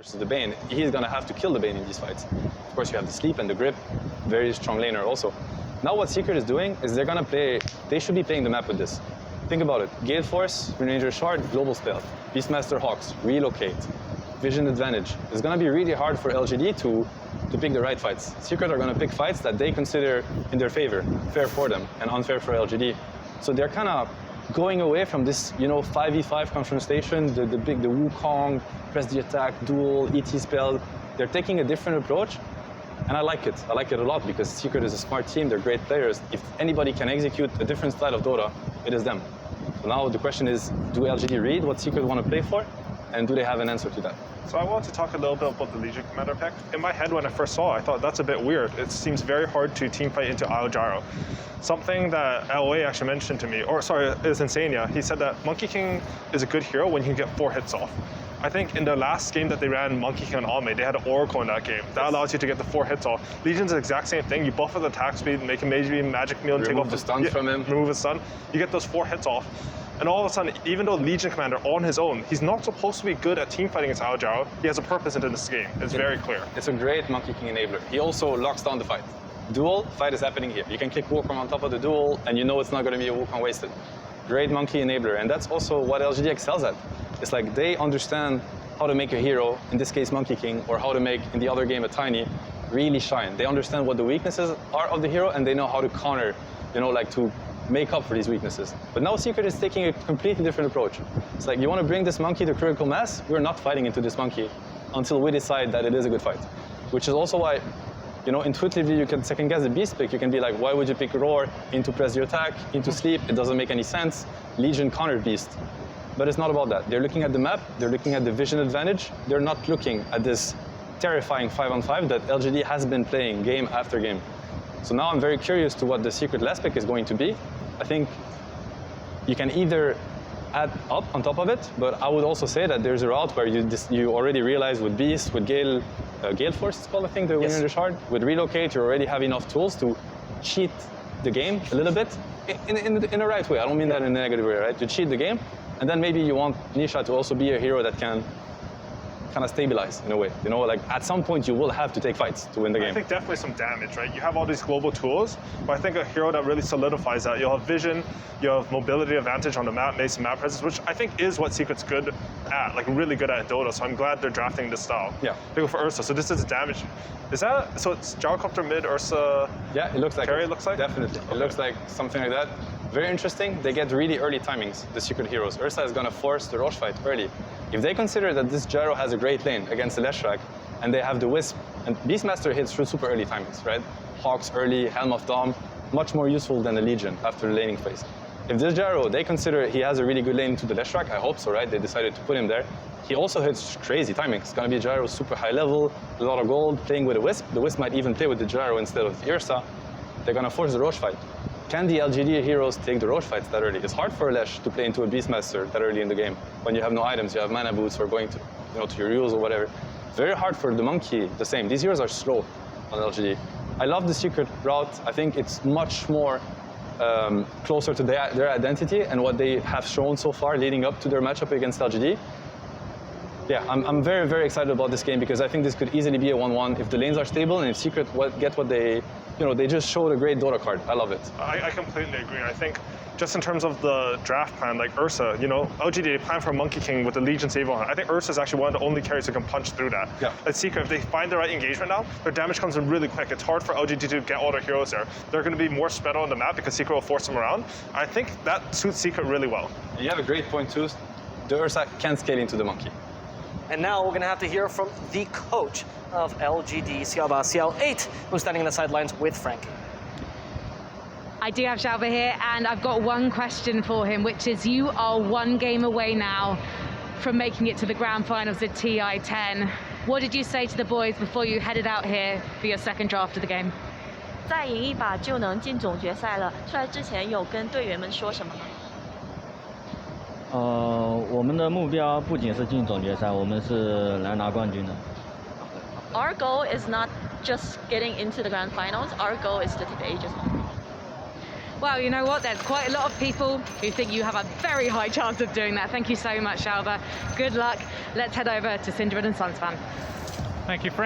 versus the Bane, he's gonna have to kill the Bane in these fights. Of course, you have the sleep and the grip, very strong laner also. Now what Secret is doing is they should be playing the map with this. Think about it, Gale Force, Ranger Shard, Global Spell, Beastmaster Hawks, Relocate, Vision Advantage. It's gonna be really hard for LGD to pick the right fights. Secret are gonna pick fights that they consider in their favor, fair for them, and unfair for LGD. So they're kind of going away from this, 5v5 confrontation, the Wukong, press the attack, duel, ET spell. They're taking a different approach, and I like it. I like it a lot because Secret is a smart team, they're great players. If anybody can execute a different style of Dota, it is them. So now the question is, do LGD read what Secret want to play for, and do they have an answer to that? So I want to talk a little bit about the Legion Commander pick. In my head, when I first saw it, I thought that's a bit weird. It seems very hard to team fight into Isle Gyro. Something that LA actually mentioned to me, is Insania. He said that Monkey King is a good hero when you get 4 hits off. I think in the last game that they ran Monkey King on Ame, they had an Oracle in that game. That allows you to get the 4 hits off. Legion's the exact same thing. You buff his attack speed, make him maybe Magic Meal and take off the stun from him. Remove his stun. You get those 4 hits off. And all of a sudden, even though Legion Commander on his own, he's not supposed to be good at team fighting against Isle Gyro, he has a purpose into this game. It's very clear. It's a great Monkey King enabler. He also locks down the fight. Duel, fight is happening here. You can click Wukong on top of the duel, and you know it's not going to be a Wukong wasted. Great Monkey enabler, and that's also what LGD excels at. It's like they understand how to make a hero, in this case Monkey King, or how to make, in the other game, a Tiny, really shine. They understand what the weaknesses are of the hero, and they know how to counter, to make up for these weaknesses. But now Secret is taking a completely different approach. It's like, you want to bring this monkey to critical mass? We're not fighting into this monkey until we decide that it is a good fight. Which is also why, intuitively you can second guess the beast pick. You can be like, why would you pick Roar into press your attack, into sleep? It doesn't make any sense. Legion counter beast. But it's not about that. They're looking at the map, they're looking at the vision advantage. They're not looking at this terrifying 5-on-5 that LGD has been playing game after game. So now I'm very curious to what the Secret last pick is going to be. I think you can either add up on top of it, but I would also say that there's a route where you already realize with Beast, with Gale Force, it's called, I think, the winner in the shard. With Relocate, you already have enough tools to cheat the game a little bit in the right way. I don't mean that in a negative way, right? To cheat the game, and then maybe you want Nisha to also be a hero that can kind of stabilize in a way. At some point you will have to take fights to win the game. I think definitely some damage, right? You have all these global tools, but I think a hero that really solidifies that, you'll have vision, you have mobility advantage on the map, makes map presence, which I think is what Secret's good at, really good at in Dota, so I'm glad they're drafting this style. Yeah. They go for Ursa, so this is damage. So it's Gyrocopter mid, Ursa? Yeah, it looks like carry, it looks like? Definitely. Okay. It looks like something like that. Very interesting. They get really early timings, the Secret heroes. Ursa is going to force the Roche fight early. If they consider that this Gyro has a great lane against the Leshrac, and they have the Wisp, and Beastmaster hits through super early timings, right? Hawks early, Helm of Dom, much more useful than the Legion after the laning phase. If this Gyro, they consider he has a really good lane to the Leshrac, I hope so, right? They decided to put him there. He also hits crazy timings. It's going to be a Gyro super high level, a lot of gold, playing with a Wisp. The Wisp might even play with the Gyro instead of the Ursa. They're going to force the Roche fight. Can the LGD heroes take the Roche fights that early? It's hard for Lesh to play into a Beastmaster that early in the game. When you have no items, you have mana boots or going to, to your Rules or whatever. Very hard for the Monkey, the same. These heroes are slow on LGD. I love the Secret route. I think it's much more closer to their identity and what they have shown so far leading up to their matchup against LGD. Yeah, I'm very, very excited about this game because I think this could easily be a 1-1 if the lanes are stable and if Secret get what they, they just showed a great Dota card. I love it. I completely agree. I think just in terms of the draft plan, like Ursa, LGD plan for Monkey King with the Legion save on. I think Ursa is actually one of the only carries who can punch through that. Yeah. Like Secret, if they find the right engagement now, their damage comes in really quick. It's hard for LGD to get all their heroes there. They're going to be more spread on the map because Secret will force them around. I think that suits Secret really well. You have a great point too. The Ursa can scale into the Monkey. And now we're going to have to hear from the coach of LGD, Psg who's standing on the sidelines with Frankie. I do have Xiaoba here, and I've got one question for him, which is you are 1 game away now from making it to the grand finals at ti10. What did you say to the boys before you headed out here for your second draft of the game? 再赢一把就能进总决赛了。出来之前有跟队员们说什么吗？我们的目标不仅是进总决赛，我们是来拿冠军的。Our goal is not just getting into the grand finals. Our goal is to take the Aegis. Well, you know what? There's quite a lot of people who think you have a very high chance of doing that. Thank you so much, Xiaoba. Good luck. Let's head over to Syndred and Sunsfan. Thank you, Frank.